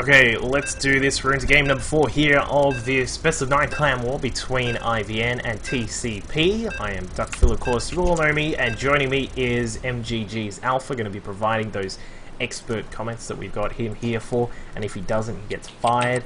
Okay, let's do this. We're into game number 4 here of this best of 9 clan war between iVn and TCP. I am DUCKVILLE, of course, you all know me, and joining me is MGG's Alpha, going to be providing those expert comments that we've got him here for, and if he doesn't, he gets fired.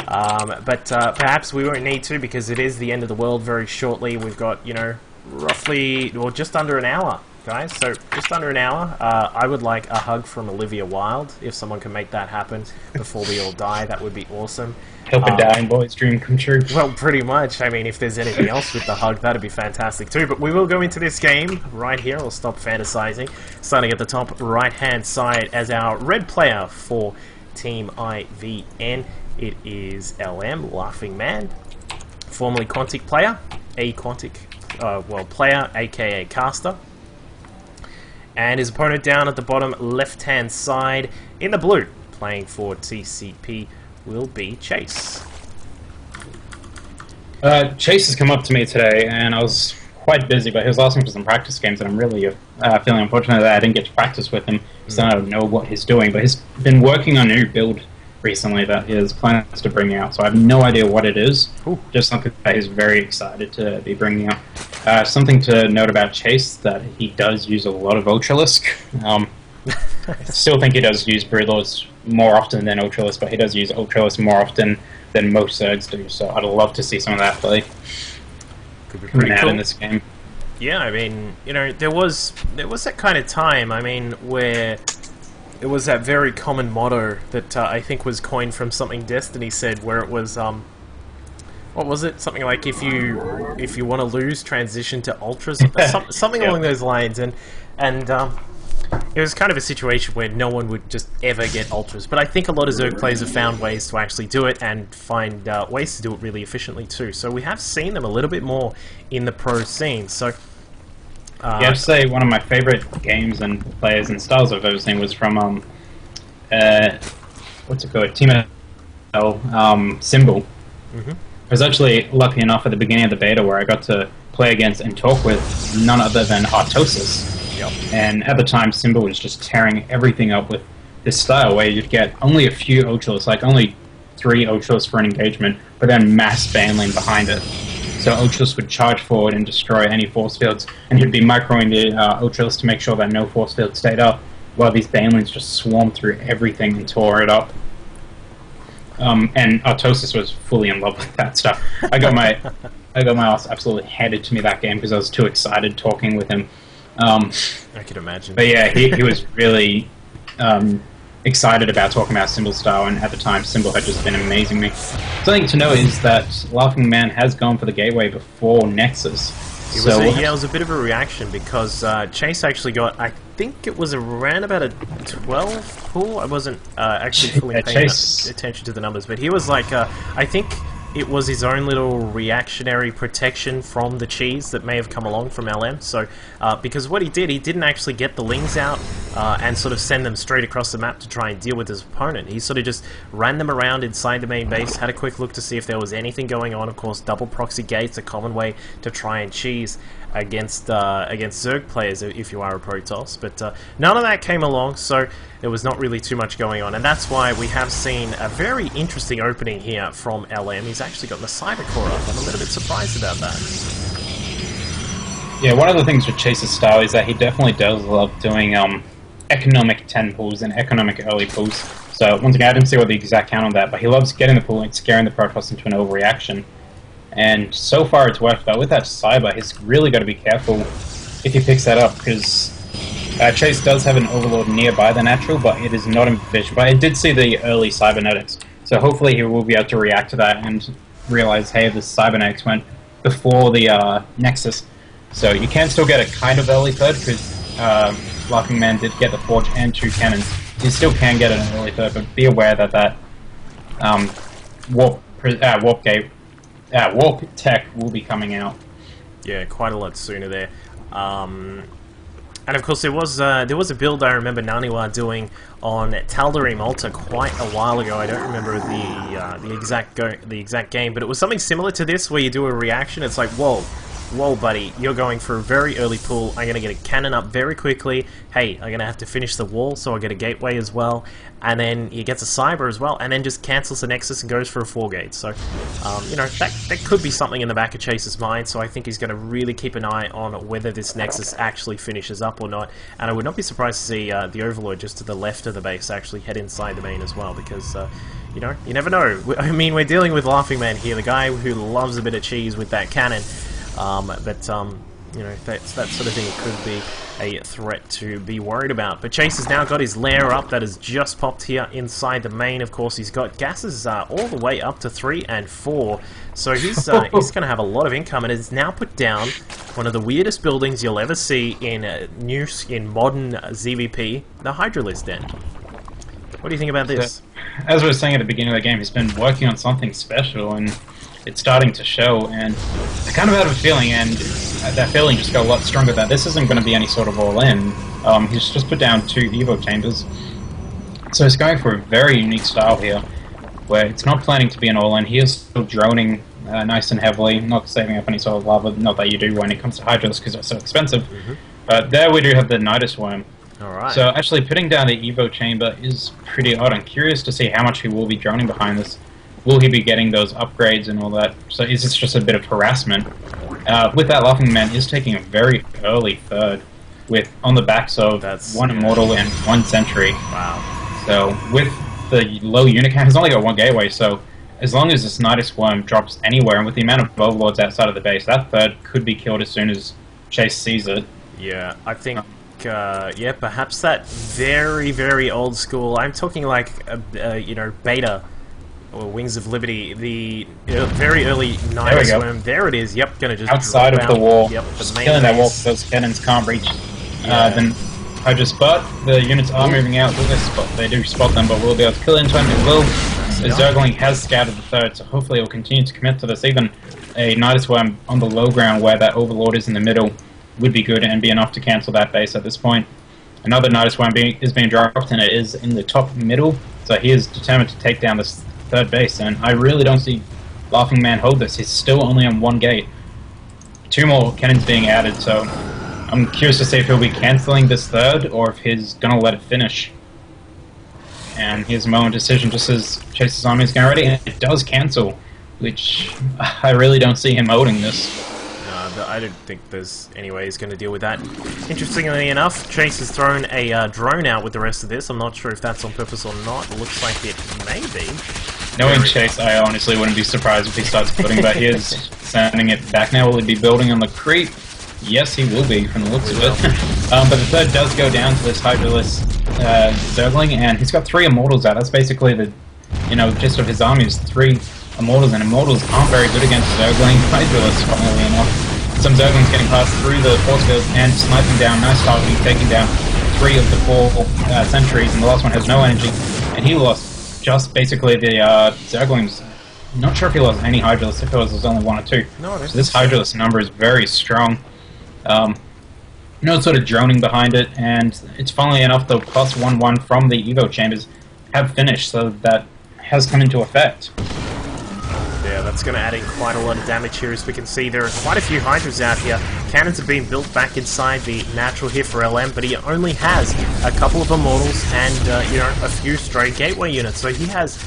But perhaps we won't need to, because it is the end of the world very shortly. We've got, you know, roughly, or just under an hour, guys, so just under an hour. I would like a hug from Olivia Wilde. If someone can make that happen before we all die, that would be awesome. Help a dying boy's dream come true. Well, pretty much. I mean, if there's anything else with the hug, that'd be fantastic too. But we will go into this game right here. I'll stop fantasizing. Starting at the top right-hand side as our red player for Team iVn. It is LM, Laughing Man, formerly Quantic player, a Quantic, player, aka caster. And his opponent down at the bottom left-hand side in the blue, playing for TCP, will be Chase. Chase has come up to me today, and I was quite busy, but he was asking for some practice games, and I'm really feeling unfortunate that I didn't get to practice with him, so I don't know what he's doing. But he's been working on a new build recently that his plans to bring out, so I have no idea what it is. Ooh. Just something that he's very excited to be bringing out. Something to note about Chase, that he does use a lot of Ultralisk. I still think he does use Broodlords more often than Ultralisk, but he does use Ultralisk more often than most Zergs do, so I'd love to see some of that play could be coming pretty out cool in this game. Yeah, I mean, you know, there was that kind of time, I mean, where it was that very common motto that I think was coined from something Destiny said, where it was, what was it? Something like, if you want to lose, transition to Ultras, something along those lines, and it was kind of a situation where no one would just ever get Ultras, but I think a lot of Zerg players have found ways to actually do it, and find ways to do it really efficiently too, so we have seen them a little bit more in the pro scene, so... yeah, I have to say, one of my favorite games and players and styles I've ever seen was from, what's it called? Team Symbol. Mm-hmm. I was actually lucky enough at the beginning of the beta where I got to play against and talk with none other than Artosis. Yep. And at the time, Symbol was just tearing everything up with this style where you'd get only a few Ultras, like only 3 Ultras for an engagement, but then mass banling behind it. So Ultras would charge forward and destroy any force fields, and you'd be microing the Ultras to make sure that no force field stayed up, while these banelings just swarmed through everything and tore it up. And Artosis was fully in love with that stuff. I got my ass absolutely handed to me that game because I was too excited talking with him. I could imagine. But yeah, he was really excited about talking about Symbol style, and at the time Symbol had just been amazing me. Something to know is that Laughing Man has gone for the gateway before Nexus. It was a bit of a reaction, because Chase actually got, I think it was around about a 12 pull. I wasn't actually fully paying attention to the numbers, but he was like, I think it was his own little reactionary protection from the cheese that may have come along from LM. So, because what he didn't actually get the Lings out and sort of send them straight across the map to try and deal with his opponent. He sort of just ran them around inside the main base, had a quick look to see if there was anything going on. Of course, double proxy gates, a common way to try and cheese against Zerg players if you are a Protoss, but none of that came along, so there was not really too much going on, and that's why we have seen a very interesting opening here from LM. He's actually got the Cyber Core up. I'm a little bit surprised about that. Yeah, one of the things with Chase's style is that he definitely does love doing economic 10 pulls and economic early pulls. So once again, I didn't see what the exact count on that, but he loves getting the pull and scaring the Protoss into an overreaction. And so far it's worked, but with that Cyber, he's really got to be careful if he picks that up, because Chase does have an Overlord nearby the natural, but it is not in position. But I did see the early Cybernetics, so hopefully he will be able to react to that and realize, hey, the Cybernetics went before the Nexus. So you can still get a kind of early third, because Laughing Man did get the Forge and 2 cannons. You still can get an early third, but be aware that warp tech will be coming out. Yeah, quite a lot sooner there. And of course, there was a build I remember Naniwa doing on Tal'Darim Altar quite a while ago. I don't remember the exact game, but it was something similar to this, where you do a reaction. It's like, whoa, whoa buddy, you're going for a very early pull, I'm going to get a cannon up very quickly, hey, I'm going to have to finish the wall, so I get a gateway as well, and then he gets a cyber as well, and then just cancels the nexus and goes for a 4-gate. So, you know, that could be something in the back of Chase's mind, so I think he's going to really keep an eye on whether this nexus actually finishes up or not, and I would not be surprised to see the Overlord just to the left of the base actually head inside the main as well, because, you know, you never know. I mean, we're dealing with Laughing Man here, the guy who loves a bit of cheese with that cannon, you know, that sort of thing could be a threat to be worried about. But Chase has now got his lair up that has just popped here inside the main. Of course, he's got gases all the way up to 3 and 4, so he's going to have a lot of income, and has now put down one of the weirdest buildings you'll ever see in modern ZVP, the Hydralisk Den. What do you think about this? As I was saying at the beginning of the game, he's been working on something special, and it's starting to show, and I kind of had a feeling, and that feeling just got a lot stronger, that this isn't going to be any sort of all-in. He's just put down 2 Evo chambers, so he's going for a very unique style here, where it's not planning to be an all-in. He is still droning nice and heavily, not saving up any sort of lava, not that you do when it comes to Hydrals because they're so expensive, but there we do have the Nidus Worm. Alright. So actually putting down the Evo chamber is pretty odd. I'm curious to see how much he will be droning behind this. Will he be getting those upgrades and all that? So is this just a bit of harassment? With that, Laughing Man is taking a very early third, with on the backs of 1 Immortal and 1 Sentry. Wow. So with the low unit count, he's only got 1 gateway, so as long as this Nidus Worm drops anywhere, and with the amount of Overlords outside of the base, that third could be killed as soon as Chase sees it. Yeah, I think... yeah, perhaps that very, very old school, I'm talking like, you know, Beta, or Wings of Liberty, the very early Nidus Worm. There it is, yep, gonna just outside of the wall, yep, just killing that wall so those cannons can't reach. Then I just spot, the units are moving out, will they spot? They do spot them, but we'll be able to kill into them, it will. The Zergling has scouted the third, so hopefully it will continue to commit to this. Even a Nidus Worm on the low ground where that Overlord is in the middle would be good and be enough to cancel that base at this point. Another Nidus Worm is being dropped, and it is in the top middle, so he is determined to take down this third base, and I really don't see Laughing Man hold this. He's still only on 1 gate. 2 more cannons being added, so I'm curious to see if he'll be cancelling this third, or if he's going to let it finish. And here's a moment of decision just as Chase's army is getting ready, and it does cancel, which I really don't see him holding this. I don't think there's any way he's going to deal with that. Interestingly enough, Chase has thrown a drone out with the rest of this. I'm not sure if that's on purpose or not. It looks like it may be. Knowing Chase, I honestly wouldn't be surprised if he starts putting back his, sending it back now. Will he be building on the creep? Yes, he will be, from the looks of it. But the third does go down to this Hydralisk Zergling, and he's got 3 Immortals out. That's basically the, you know, gist of his army is 3 Immortals, and Immortals aren't very good against Zergling Hydralisk, funnily enough. Some Zerglings getting passed through the force field and sniping down, nice targeting, taking down 3 of the 4 sentries, and the last one has no energy, and he lost just basically the Zerglings. Not sure if he lost any Hydralisk, if it was only 1 or 2. No, so this Hydralisk number is very strong. No sort of droning behind it, and it's funnily enough the +1/1 from the Evo chambers have finished, so that has come into effect. Yeah, that's going to add in quite a lot of damage here. As we can see, there are quite a few Hydras out here. Cannons have been built back inside the natural here for LM, but he only has a couple of Immortals and, you know, a few stray Gateway units. So he has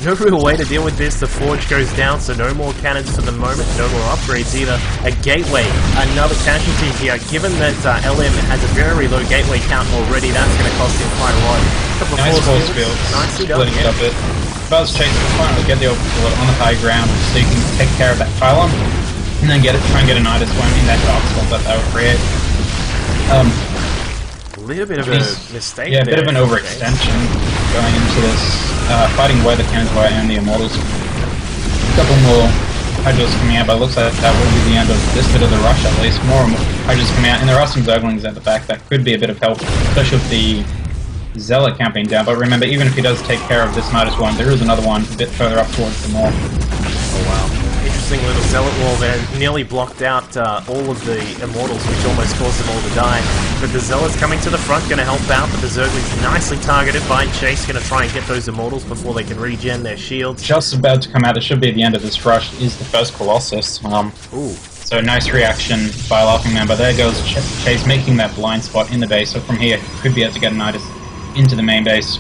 no real way to deal with this. The Forge goes down, so no more cannons for the moment. No more upgrades either. A Gateway, another casualty here. Given that LM has a very low Gateway count already, that's going to cost him quite a lot. A couple of force fields. Nicely done, splitting it up a bit. Buzz Chase will finally get the Overlord on the high ground so you can take care of that pylon and then try and get a Nidus Worm in that dark spot that would create. A little bit of a mistake. Yeah, a bit of an overextension going into this, fighting where the cannons were and the Immortals. A couple more Hydras coming out, but it looks like that will be the end of this bit of the rush at least. More Hydras coming out, and there are some Zerglings at the back that could be a bit of help, especially with the Zealot camping down, but remember, even if he does take care of this Nidus one, there is another one a bit further up towards the north. Oh wow. Interesting little Zealot wall there. Nearly blocked out all of the Immortals, which almost caused them all to die. But the Zealot's coming to the front, going to help out, but the Zergling's nicely targeted by Chase, going to try and get those Immortals before they can regen their shields. Just about to come out, it should be the end of this rush, is the first Colossus. Ooh. So nice reaction by Laughing Man, but there goes Chase making that blind spot in the base, so from here could be able to get Nidus into the main base.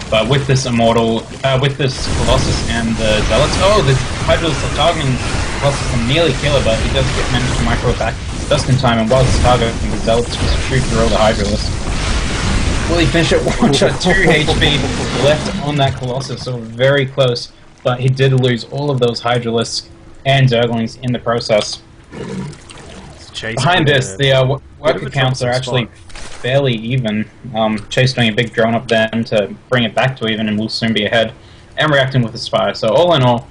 But with this Immortal, with this Colossus and the Zealots, oh, the Hydralisks are targeting Colossus and nearly kill it, but he does manage to micro-attack just in time, and while it's targeting, the Zealots just shoot through all the Hydralisks. Will he finish it? 1 shot, 2 HP left on that Colossus, so very close, but he did lose all of those Hydralisks and Zerglings in the process. Behind this, the worker counts are actually fairly even. Chase doing a big drone up then to bring it back to even, and will soon be ahead, and reacting with the Spire. So all in all,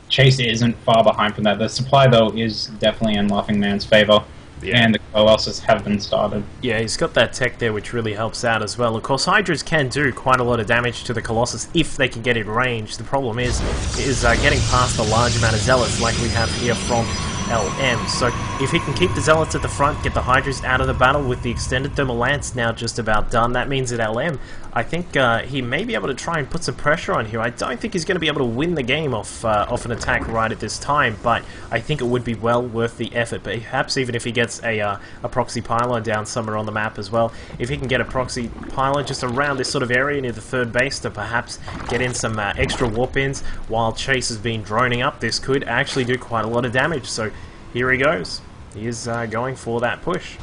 Chase isn't far behind from that. The supply, though, is definitely in Laughing Man's favor. Yeah. And the Colossus have been started. Yeah, he's got that tech there, which really helps out as well. Of course, Hydras can do quite a lot of damage to the Colossus if they can get in range. The problem is getting past a large amount of Zealots like we have here from LM. So if he can keep the Zealots at the front, get the Hydras out of the battle with the extended thermal lance now just about done, that means that LM, I think he may be able to try and put some pressure on here. I don't think he's going to be able to win the game off an attack right at this time, but I think it would be well worth the effort. Perhaps even if he gets a proxy pylon down somewhere on the map as well, if he can get a proxy pylon just around this sort of area near the third base to perhaps get in some extra warp-ins while Chase has been droning up, this could actually do quite a lot of damage. So here he goes. He is going for that push.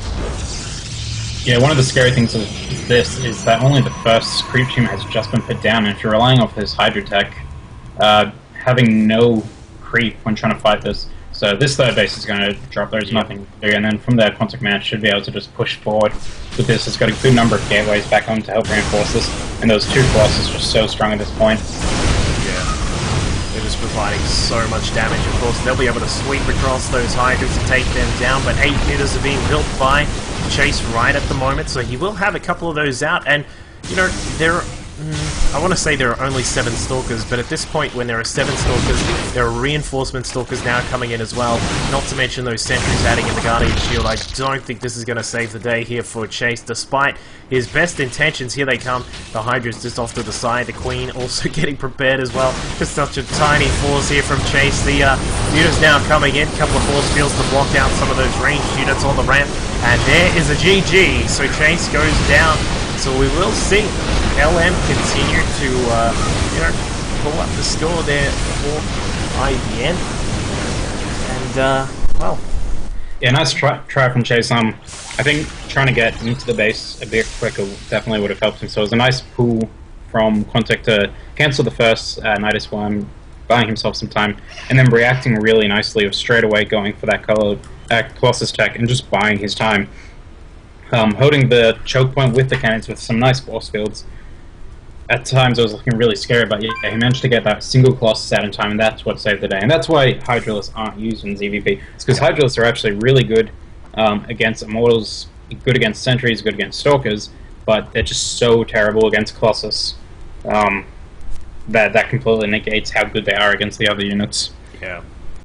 Yeah, one of the scary things of this is that only the first creep team has just been put down, and if you're relying off this Hydra tech, having no creep when trying to fight this, so this third base is going to drop, there's nothing to do, and then from there, Quantic Man should be able to just push forward with this. It's got a good number of gateways back home to help reinforce this, and those two Colossus are so strong at this point. They're just providing so much damage. Of course, they'll be able to sweep across those Hydras to take them down, but 8 units are being built by Chase right at the moment, so he will have a couple of those out. And you know, I want to say there are only 7 Stalkers, but at this point when there are 7 Stalkers, there are reinforcement Stalkers now coming in as well, not to mention those sentries adding in the Guardian Shield. I don't think this is going to save the day here for Chase, despite his best intentions. Here they come, the Hydra's just off to the side, the Queen also getting prepared as well. Just such a tiny force here from Chase. The units now coming in, a couple of force fields to block out some of those ranged units on the ramp, and there is a GG, so Chase goes down. So we will see LM continue to, pull up the score there for iVn. And, well. Yeah, nice try from Chase. I think trying to get into the base a bit quicker definitely would have helped him. So it was a nice pull from Quantic to cancel the first Nidus one, buying himself some time, and then reacting really nicely of straight away going for that Colossus tech and just buying his time. Holding the choke point with the cannons with some nice force fields. At times it was looking really scary, but yeah, he managed to get that single Colossus out in time, and that's what saved the day. And that's why Hydralisks aren't used in ZVP. It's because Hydralisks are actually really good against Immortals, good against Sentries, good against Stalkers, but they're just so terrible against Colossus that completely negates how good they are against the other units. Yeah.